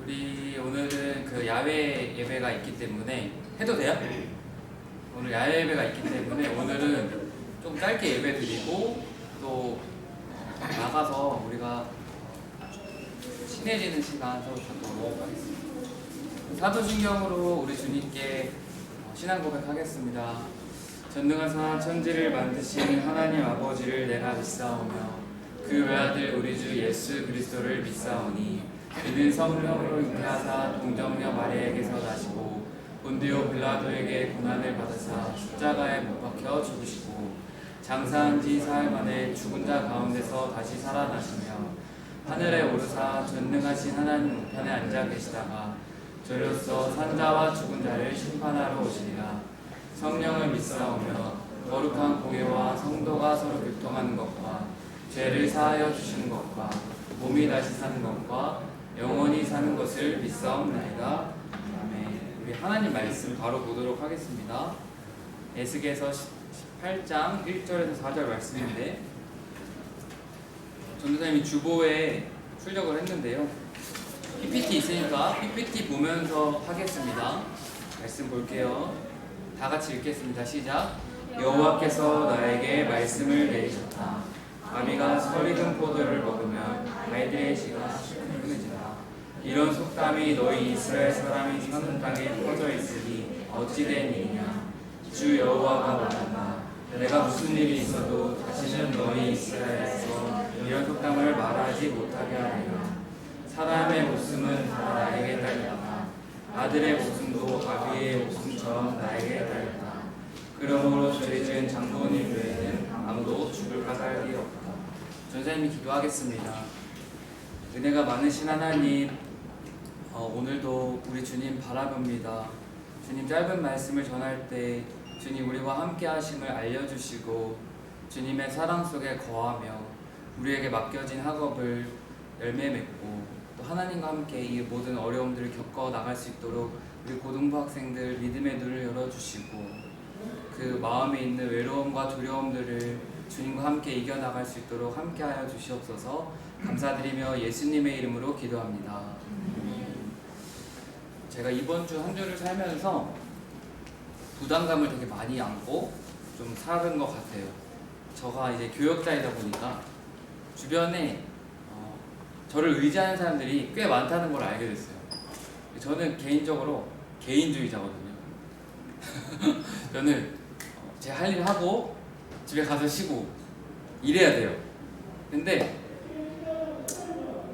우리 오늘은 그 야외 예배가 있기 때문에 해도 돼요? 오늘 야외 예배가 있기 때문에 오늘은 좀 짧게 예배 드리고 또 나가서 우리가 친해지는 시간 서로 갖도록 하겠습니다. 사도신경으로 우리 주님께 신앙 고백하겠습니다. 전능하사 천지를 만드신 하나님 아버지를 내가 믿사오며 그 외아들 우리 주 예수 그리스도를 믿사오니 이는 성령으로 잉태하사 동정녀 마리아에게서 나시고 본디오 빌라도에게 고난을 받으사 십자가에 못 박혀 죽으시고 장사한 지 사흘 만에 죽은 자 가운데서 다시 살아나시며 하늘에 오르사 전능하신 하나님 우편에 앉아 계시다가 저로서 산자와 죽은 자를 심판하러 오시리라. 성령을 믿사오며 거룩한 공예와 성도가 서로 교통하는 것과 죄를 사하여 주시는 것과 몸이 다시 사는 것과 영원히 사는 것을 믿사옵나이다. 아멘. 우리 하나님 말씀 바로 보도록 하겠습니다. 에스겔서 18장 1절에서 4절 말씀인데 전도사님이 주보에 출력을 했는데요. PPT 있으니까 PPT 보면서 하겠습니다. 말씀 볼게요. 다 같이 읽겠습니다. 시작. 여호와께서 나에게 말씀을 내리셨다. 아비가 설익은 포도를 먹으면 아이들의 씨가 끊어지라. 이런 속담이 너희 이스라엘 사람이 사는 땅에 퍼져 있으니 어찌된 일이냐. 주 여호와가 말한다. 내가 무슨 일이 있어도 다시는 너희 이스라엘에서 이런 속담을 말하지 못하게 하리라. 사람의 목숨은 다 나에게 달렸다. 아들의 목숨도 아비의 목숨처럼 나에게 달렸다. 그러므로 죄 지은 장로님 외에는 아무도 죽을 까닭이 없다. 전사님이 기도하겠습니다. 은혜가 많으신 하나님, 오늘도 우리 주님 바라봅니다. 주님 짧은 말씀을 전할 때 주님 우리와 함께 하심을 알려주시고 주님의 사랑 속에 거하며 우리에게 맡겨진 학업을 열매 맺고 또 하나님과 함께 이 모든 어려움들을 겪어 나갈 수 있도록 우리 고등부 학생들 믿음의 눈을 열어주시고 그 마음에 있는 외로움과 두려움들을 주님과 함께 이겨나갈 수 있도록 함께하여 주시옵소서. 감사드리며 예수님의 이름으로 기도합니다. 제가 이번 주 한 주를 살면서 부담감을 되게 많이 안고 좀 살은 것 같아요. 저가 이제 교역자이다 보니까 주변에 저를 의지하는 사람들이 꽤 많다는 걸 알게 됐어요. 저는 개인적으로 개인주의자거든요. 저는 제 할 일 하고 집에 가서 쉬고 이래야 돼요. 근데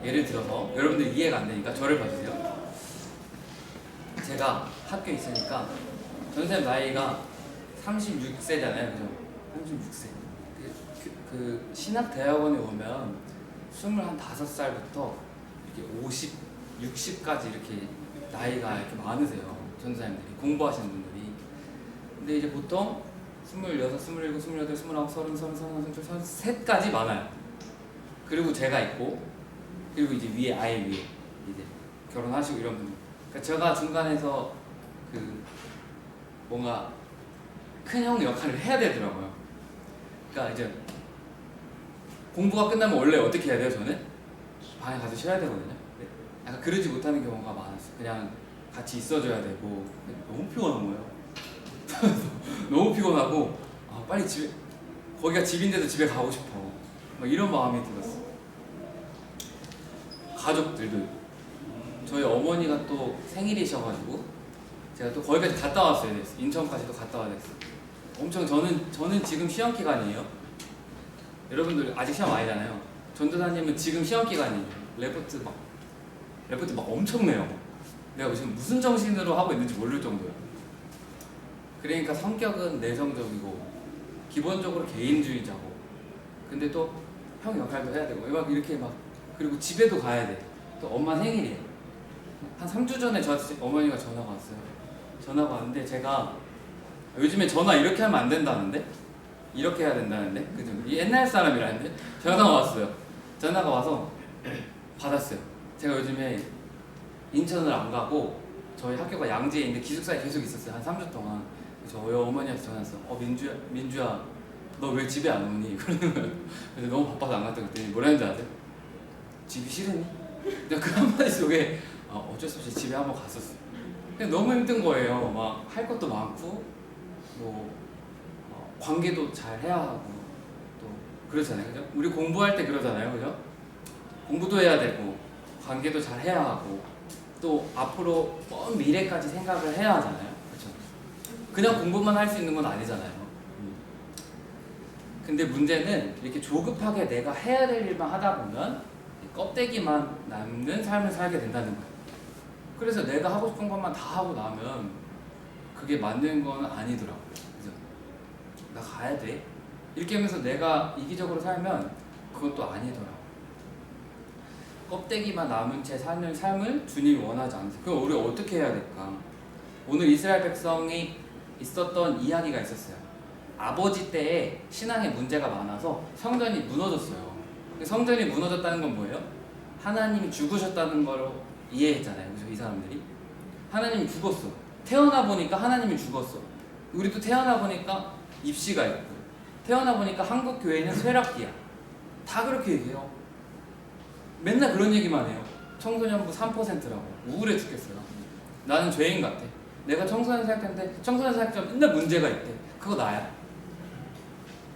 예를 들어서 여러분들 이해가 안 되니까 저를 봐주세요. 제가 학교에 있으니까 전생 나이가 36세잖아요. 그죠? 36세. 그 신학대학원에 오면 25살부터 이렇게 50, 60까지 이렇게 나이가 이렇게 많으세요. 전사님들이 공부하시는 분들이. 근데 이제 보통 26, 27, 28, 29, 30, 31, 32, 33까지 많아요. 그리고 제가 있고 그리고 이제 위에 아예 위에 이제 결혼하시고 이런 분들. 그러니까 제가 중간에서 그 뭔가 큰 형 역할을 해야 되더라고요. 그러니까 이제 공부가 끝나면 원래 어떻게 해야 돼요? 저는 방에 가서 쉬어야 되거든요. 약간 그러지 못하는 경우가 많았어요. 그냥 같이 있어줘야 되고 너무 피곤한 거예요. 너무 피곤하고 빨리 집에 거기가 집인데도 집에 가고 싶어. 막 이런 마음이 들었어. 가족들도 저희 어머니가 또 생일이셔가지고 제가 또 거기까지 갔다 왔어야 됐어. 인천까지도 갔다 와야 됐어. 엄청 저는 지금 시험 기간이에요. 여러분들 아직 시험 아니잖아요. 전도사님은 지금 시험 기간이에요. 레포트 막 엄청 내요. 내가 지금 무슨 정신으로 하고 있는지 모를 정도예요. 그러니까 성격은 내성적이고 기본적으로 개인주의자고 근데 또 형 역할도 해야 되고 막 이렇게 막 그리고 집에도 가야 돼. 또 엄마 생일이에요. 한 3주 전에 저한테 어머니가 전화가 왔어요. 전화가 왔는데 제가 요즘에 전화 이렇게 하면 안 된다는데? 이렇게 해야 된다는데? 그죠? 옛날 사람이라는데? 전화가 왔어요. 전화가 와서 받았어요. 제가 요즘에 인천을 안 가고 저희 학교가 양지에 있는데 기숙사에 계속 있었어요. 한 3주 동안. 저희 어머니한테 전화 왔어. 민주야 너 왜 집에 안 오니? 그러는 거예요. 그래서 너무 바빠서 안 갔다 그랬더니 뭐라 했는지 아세요? 집이 싫으니? 내가 그 한마디 속에 어쩔 수 없이 집에 한번 갔었어요. 근데 너무 힘든 거예요. 막 할 것도 많고 뭐 관계도 잘 해야 하고 또 그렇잖아요, 그죠? 우리 공부할 때 그러잖아요, 그죠? 공부도 해야 되고 관계도 잘 해야 하고 또 앞으로 먼 미래까지 생각을 해야 하잖아요, 그렇죠? 그냥 공부만 할 수 있는 건 아니잖아요. 근데 문제는 이렇게 조급하게 내가 해야 될 일만 하다 보면 껍데기만 남는 삶을 살게 된다는 거예요. 그래서 내가 하고 싶은 것만 다 하고 나면 그게 맞는 건 아니더라고요. 그죠? 나 가야 돼. 이렇게 하면서 내가 이기적으로 살면 그것도 아니더라고요. 껍데기만 남은 채 사는 삶을 주님이 원하지 않으세요. 그럼 우리가 어떻게 해야 될까? 오늘 이스라엘 백성이 있었던 이야기가 있었어요. 아버지 때에 신앙에 문제가 많아서 성전이 무너졌어요. 성전이 무너졌다는 건 뭐예요? 하나님이 죽으셨다는 걸 이해했잖아요. 그래서 이 사람들이 하나님이 죽었어. 태어나 보니까 하나님이 죽었어. 우리도 태어나 보니까 입시가 있고 태어나 보니까 한국 교회는 쇠락기야. 다 그렇게 얘기해요. 맨날 그런 얘기만 해요. 청소년부 3%라고. 우울해 죽겠어요. 나는 죄인 같아. 내가 청소년 생각했는데 청소년 생각하면 맨날 문제가 있대. 그거 나야.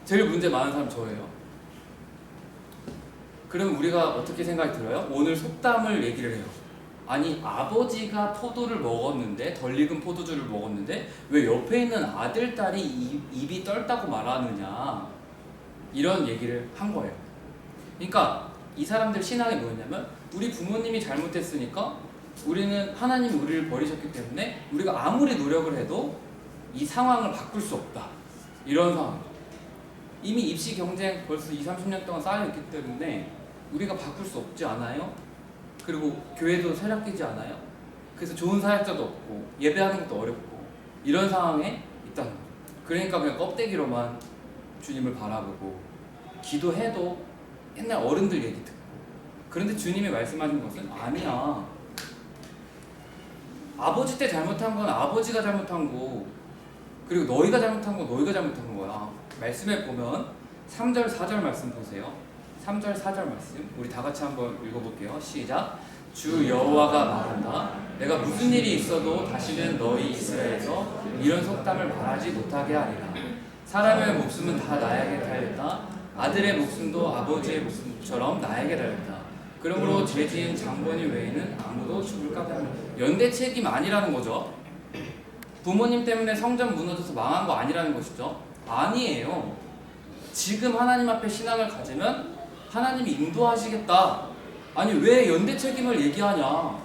제일 문제 많은 사람 저예요. 그럼 우리가 어떻게 생각이 들어요? 오늘 속담을 얘기를 해요. 아니 아버지가 포도를 먹었는데 덜 익은 포도주를 먹었는데 왜 옆에 있는 아들, 딸이 입이 떨다고 말하느냐 이런 얘기를 한 거예요. 그러니까 이 사람들 신앙이 뭐였냐면 우리 부모님이 잘못했으니까 우리는 하나님이 우리를 버리셨기 때문에 우리가 아무리 노력을 해도 이 상황을 바꿀 수 없다. 이런 상황. 이미 입시 경쟁 벌써 20-30년 동안 쌓여있기 때문에 우리가 바꿀 수 없지 않아요? 그리고 교회도 쇠락되지 않아요? 그래서 좋은 사역자도 없고 예배하는 것도 어렵고 이런 상황에 있다는 거예요. 그러니까 그냥 껍데기로만 주님을 바라보고 기도해도 옛날 어른들 얘기 듣고 그런데 주님이 말씀하신 것은 아니야. 아버지 때 잘못한 건 아버지가 잘못한 거 그리고 너희가 잘못한 건 너희가 잘못한 거야. 말씀에 보면 3절 4절 말씀 보세요. 3절 4절 말씀 우리 다 같이 한번 읽어볼게요. 시작. 주 여호와가 말한다. 내가 무슨 일이 있어도 다시는 너희 이스라엘에서 이런 속담을 말하지 못하게 하리라. 사람의 목숨은 다 나에게 달렸다. 아들의 목숨도 아버지의 목숨처럼 나에게 달렸다. 그러므로 죄지은 장본인 외에는 아무도 죽을까 합니다. 연대 책임 아니라는 거죠. 부모님 때문에 성전 무너져서 망한 거 아니라는 것이죠. 아니에요. 지금 하나님 앞에 신앙을 가지면 하나님이 인도하시겠다. 아니 왜 연대 책임을 얘기하냐.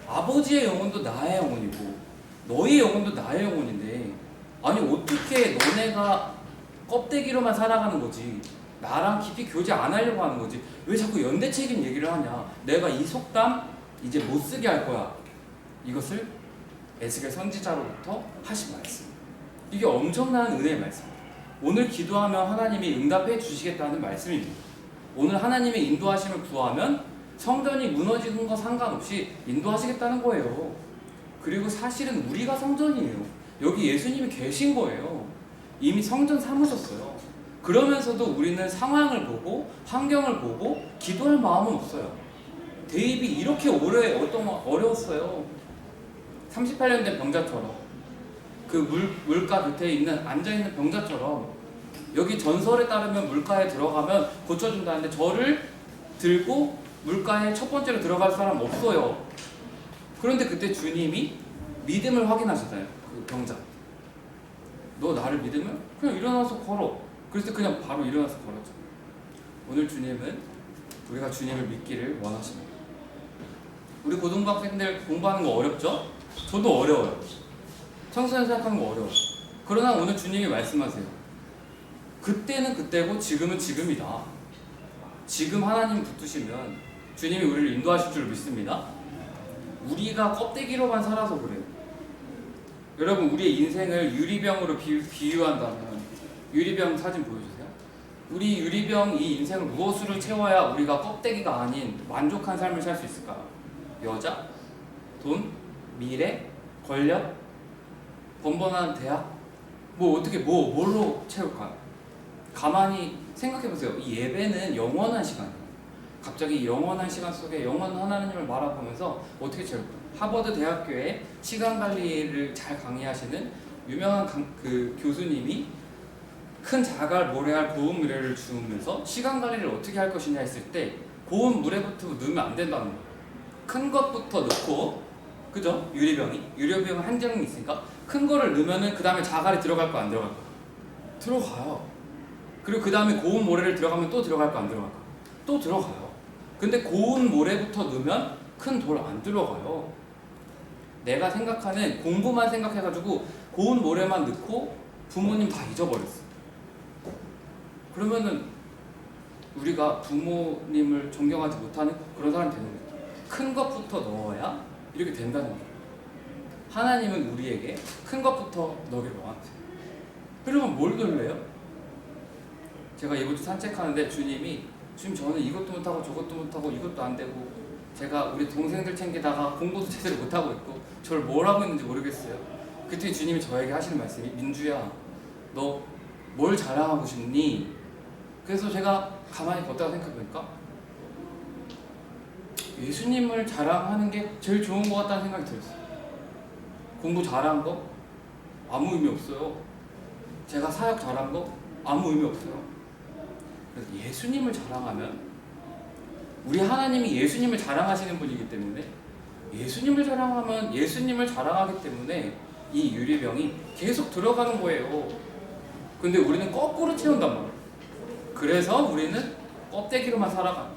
아버지의 영혼도 나의 영혼이고 너희 영혼도 나의 영혼인데 아니 어떻게 너네가 껍데기로만 살아가는 거지 나랑 깊이 교제 안 하려고 하는 거지 왜 자꾸 연대 책임 얘기를 하냐. 내가 이 속담 이제 못 쓰게 할 거야. 이것을 에스겔 선지자로부터 하신 말씀. 이게 엄청난 은혜의 말씀입니다. 오늘 기도하면 하나님이 응답해 주시겠다는 말씀입니다. 오늘 하나님의 인도하심을 구하면 성전이 무너지는 거 상관없이 인도하시겠다는 거예요. 그리고 사실은 우리가 성전이에요. 여기 예수님이 계신 거예요. 이미 성전 삼으셨어요. 그러면서도 우리는 상황을 보고 환경을 보고 기도할 마음은 없어요. 대입이 이렇게 오래 어려웠어요. 38년 된 병자처럼 그 물가 곁에 있는 앉아있는 병자처럼 여기 전설에 따르면 물가에 들어가면 고쳐준다는데 저를 들고 물가에 첫 번째로 들어갈 사람 없어요. 그런데 그때 주님이 믿음을 확인하셨잖아요. 그 병자 너 나를 믿으면 그냥 일어나서 걸어. 그래서 그냥 바로 일어나서 걸었죠. 오늘 주님은 우리가 주님을 믿기를 원하십니다. 우리 고등학생들 공부하는 거 어렵죠? 저도 어려워요. 청소년 생각하는 거 어려워요. 그러나 오늘 주님이 말씀하세요. 그때는 그때고 지금은 지금이다. 지금 하나님 붙드시면 주님이 우리를 인도하실 줄 믿습니다. 우리가 껍데기로만 살아서 그래요. 여러분 우리의 인생을 유리병으로 비유한다면 유리병 사진 보여주세요. 우리 유리병 이 인생을 무엇으로 채워야 우리가 껍데기가 아닌 만족한 삶을 살 수 있을까요? 여자? 돈? 미래? 권력? 번번한 대학? 뭘로 채울까요? 가만히 생각해보세요. 이 예배는 영원한 시간이에요. 갑자기 영원한 시간 속에 영원한 하나님을 바라보면서 어떻게 채울까? 하버드 대학교에 시간 관리를 잘 강의하시는 유명한 그 교수님이 큰 자갈, 모래알, 고운 물회를 주우면서 시간 관리를 어떻게 할 것이냐 했을 때 고운 물회부터 넣으면 안 된다는 거예요. 큰 것부터 넣고, 그죠? 유리병은 한정이 있으니까 큰 거를 넣으면은 그 다음에 자갈이 들어갈 거 안 들어갈 거? 들어가요. 그리고 그 다음에 고운 모래를 들어가면 또 들어갈 거 안 들어갈 거? 또 들어가요. 근데 고운 모래부터 넣으면 큰 돌 안 들어가요. 내가 생각하는 공부만 생각해가지고 고운 모래만 넣고 부모님 다 잊어버렸어. 그러면은 우리가 부모님을 존경하지 못하는 그런 사람이 되는 거죠. 큰 것부터 넣어야 이렇게 된다는 거예요. 하나님은 우리에게 큰 것부터 넣기를 원하세요. 그러면 뭘 돌려요? 제가 이번 주 산책하는데 주님 저는 이것도 못하고 저것도 못하고 이것도 안 되고 제가 우리 동생들 챙기다가 공부도 제대로 못하고 있고 저를 뭘 하고 있는지 모르겠어요. 그때 주님이 저에게 하시는 말씀이 민주야 너 뭘 자랑하고 싶니? 그래서 제가 가만히 걷다가 생각해보니까 예수님을 자랑하는 게 제일 좋은 것 같다는 생각이 들었어요. 공부 잘한 거? 아무 의미 없어요. 제가 사역 잘한 거? 아무 의미 없어요. 그래서 예수님을 자랑하면 우리 하나님이 예수님을 자랑하시는 분이기 때문에 예수님을 자랑하면 예수님을 자랑하기 때문에 이 유리병이 계속 들어가는 거예요. 근데 우리는 거꾸로 채운단 말이에요. 그래서 우리는 껍데기로만 살아가.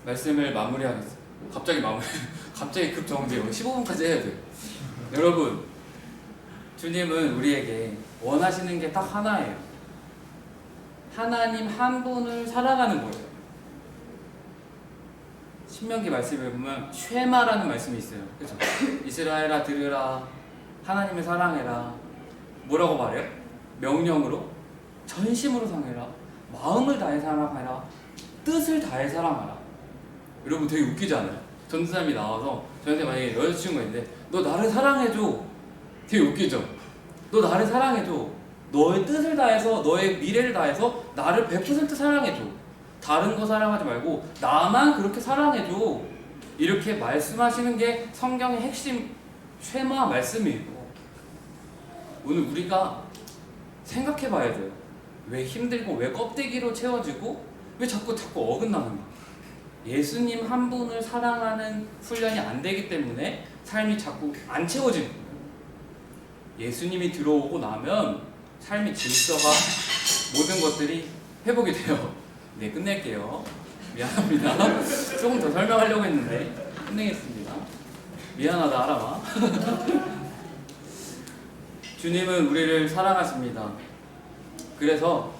말씀을 마무리하겠습니다. 갑자기 급정지해요. 15분까지 해야 돼요. 여러분, 주님은 우리에게 원하시는 게 딱 하나예요. 하나님 한 분을 사랑하는 거예요. 신명기 말씀에 보면 쉐마라는 말씀이 있어요. 그렇죠? 이스라엘아 들으라, 하나님을 사랑해라. 뭐라고 말해요? 명령으로 전심으로 사랑해라, 마음을 다해 사랑해라, 뜻을 다해 사랑하라. 여러분 되게 웃기지 않아요? 전도사님이 나와서 저한테 만약에 여자친구가 있는데 너 나를 사랑해줘. 되게 웃기죠? 너 나를 사랑해줘. 너의 뜻을 다해서 너의 미래를 다해서 나를 100% 사랑해줘. 다른 거 사랑하지 말고 나만 그렇게 사랑해줘. 이렇게 말씀하시는 게 성경의 핵심 쉐마 말씀이에요. 오늘 우리가 생각해 봐야 돼요. 왜 힘들고 왜 껍데기로 채워지고 왜 자꾸 어긋나는가? 예수님 한 분을 사랑하는 훈련이 안 되기 때문에 삶이 자꾸 안 채워지는 거예요. 예수님이 들어오고 나면 삶의 질서가 모든 것들이 회복이 돼요. 네, 끝낼게요. 미안합니다. 조금 더 설명하려고 했는데 끝내겠습니다. 미안하다 알아봐. 주님은 우리를 사랑하십니다. 그래서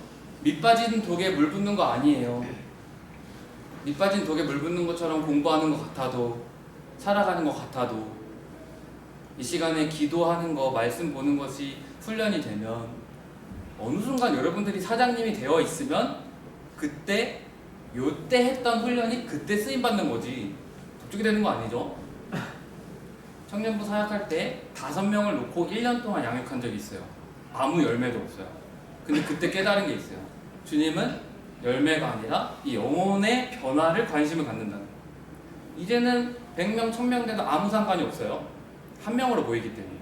밑빠진 독에 물 붓는 거 아니에요. 밑빠진 독에 물 붓는 것처럼 공부하는 것 같아도, 살아가는 것 같아도, 이 시간에 기도하는 거, 말씀 보는 것이 훈련이 되면 어느 순간 여러분들이 사장님이 되어 있으면 그때 요때 했던 훈련이 그때 쓰임받는 거지 갑자기 되는 거 아니죠? 청년부 사역할 때 5명을 놓고 1년 동안 양육한 적이 있어요. 아무 열매도 없어요. 근데 그때 깨달은 게 있어요. 주님은 열매가 아니라 이 영혼의 변화를 관심을 갖는다는 거예요. 이제는 100명, 1000명 돼도 아무 상관이 없어요. 한 명으로 보이기 때문에.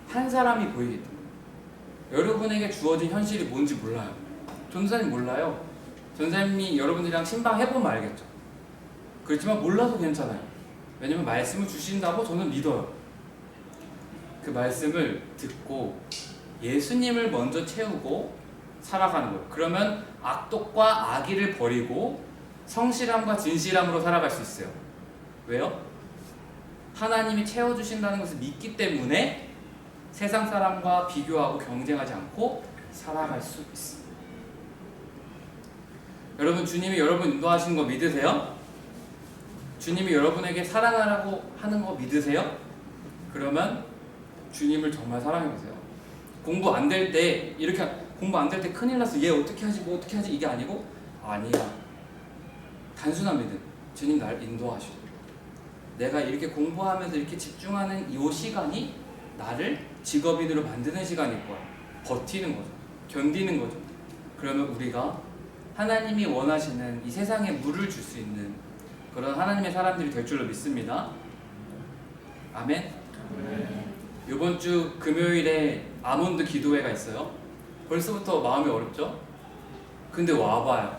한 사람이 보이기 때문에. 여러분에게 주어진 현실이 뭔지 몰라요. 전사님 몰라요. 전사님이 여러분들이랑 신방해보면 알겠죠. 그렇지만 몰라도 괜찮아요. 왜냐면 말씀을 주신다고 저는 믿어요. 그 말씀을 듣고 예수님을 먼저 채우고 살아가는 거예요. 그러면 악독과 악의를 버리고 성실함과 진실함으로 살아갈 수 있어요. 왜요? 하나님이 채워주신다는 것을 믿기 때문에 세상 사람과 비교하고 경쟁하지 않고 살아갈 수 있습니다. 여러분, 주님이 여러분 인도하시는 거 믿으세요? 주님이 여러분에게 사랑하라고 하는 거 믿으세요? 그러면 주님을 정말 사랑해보세요. 공부 안 될 때 이렇게 공부 안 될 때 큰일 났어. 얘 어떻게 하지? 뭐 어떻게 하지? 이게 아니고 아니야. 단순한 믿음. 주님 날 인도하시죠. 내가 이렇게 공부하면서 이렇게 집중하는 이 시간이 나를 직업인으로 만드는 시간일 거야. 버티는 거죠. 견디는 거죠. 그러면 우리가 하나님이 원하시는 이 세상에 물을 줄 수 있는 그런 하나님의 사람들이 될 줄로 믿습니다. 아멘. 이번 주 금요일에 아몬드 기도회가 있어요. 벌써부터 마음이 어렵죠? 근데 와봐요.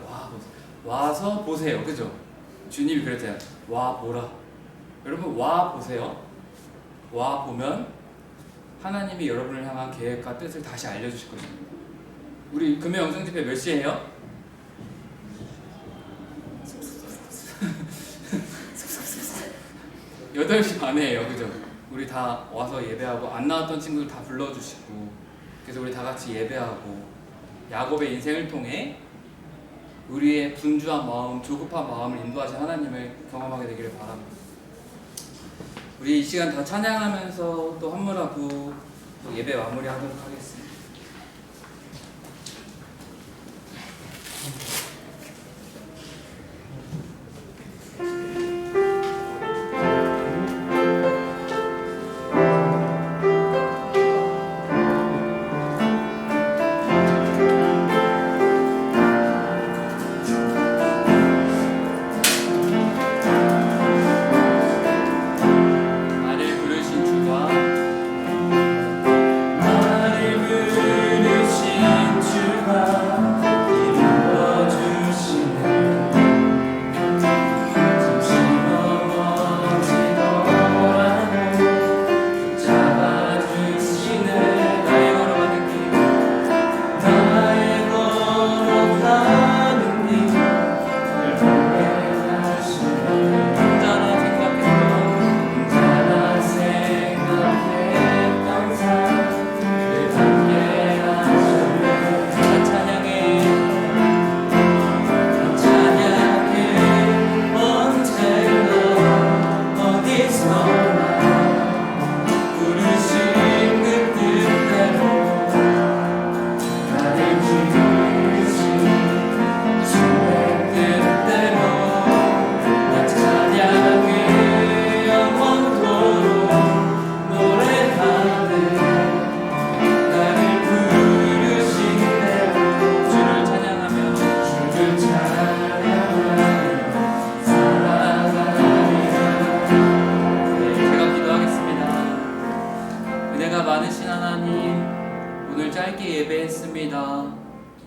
와서 보세요. 그죠? 주님이 그랬잖아요. 와 보라. 여러분 와 보세요. 와 보면 하나님이 여러분을 향한 계획과 뜻을 다시 알려주실 것입니다. 우리 금요 영성 집회 몇 시에 해요? 8시 반에 해요. 그죠? 우리 다 와서 예배하고 안 나왔던 친구들 다 불러주시고 그래서 우리 다 같이 예배하고 야곱의 인생을 통해 우리의 분주한 마음, 조급한 마음을 인도하신 하나님을 경험하게 되기를 바랍니다. 우리 이 시간 다 찬양하면서 또 헌물하고 또 예배 마무리하도록 하겠습니다.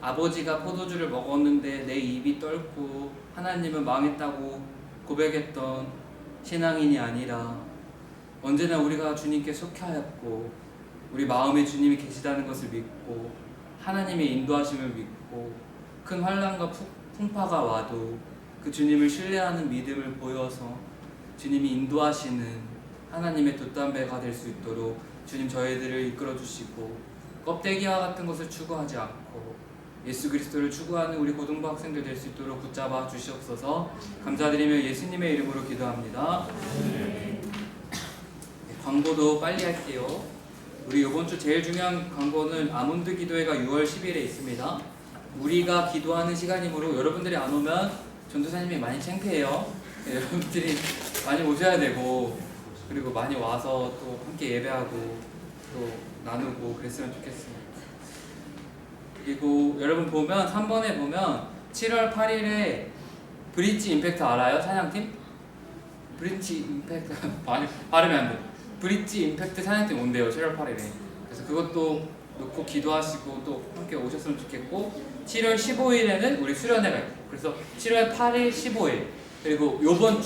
아버지가 포도주를 먹었는데 내 입이 떫고 하나님은 망했다고 고백했던 신앙인이 아니라 언제나 우리가 주님께 속하였고 우리 마음에 주님이 계시다는 것을 믿고 하나님의 인도하심을 믿고 큰 환난과 풍파가 와도 그 주님을 신뢰하는 믿음을 보여서 주님이 인도하시는 하나님의 돛담배가 될 수 있도록 주님 저희들을 이끌어 주시고 껍데기와 같은 것을 추구하지 않고 예수 그리스도를 추구하는 우리 고등부 학생들 될 수 있도록 붙잡아 주시옵소서. 감사드리며 예수님의 이름으로 기도합니다. 네, 광고도 빨리 할게요. 우리 이번 주 제일 중요한 광고는 아몬드 기도회가 6월 10일에 있습니다. 우리가 기도하는 시간이므로 여러분들이 안 오면 전도사님이 많이 창피해요. 네, 여러분들이 많이 오셔야 되고 그리고 많이 와서 또 함께 예배하고 또 나누고 그랬으면 좋겠습니다. 그리고 여러분 보면 3번에 보면 7월 8일에 브릿지 임팩트 알아요? 찬양팀? 브릿지 임팩트 발음이 안 돼. 브릿지 임팩트 찬양팀 온대요. 7월 8일에. 그래서 그것도 놓고 기도하시고 또 함께 오셨으면 좋겠고 7월 15일에는 우리 수련회가 있고 그래서 7월 8일, 15일 그리고 요번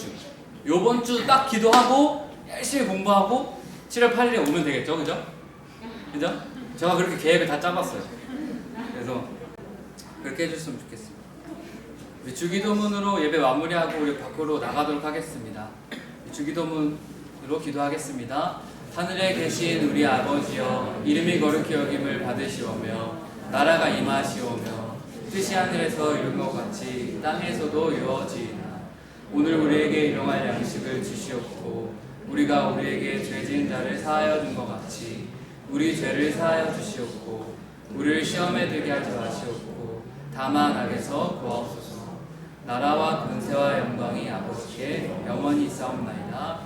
주 딱 기도하고 열심히 공부하고 7월 8일에 오면 되겠죠? 그죠? 그죠? 제가 그렇게 계획을 다 짜봤어요. 그래서 그렇게 해줬으면 좋겠습니다. 우리 주기도문으로 예배 마무리하고 우리 밖으로 나가도록 하겠습니다. 주기도문으로 기도하겠습니다. 하늘에 계신 우리 아버지여 이름이 거룩히 여김을 받으시오며 나라가 임하시오며 뜻이 하늘에서 이룬 것 같이 땅에서도 이루어지이다. 오늘 우리에게 일용할 양식을 주시옵고 우리가 우리에게 죄 지은 자를 사하여 준 것 같이 우리 죄를 사하여 주시옵고 우리를 시험에 들게 하지 마시옵고 다만 악에서 구하옵소서. 나라와 권세와 영광이 아버지께 영원히 있사옵나이다.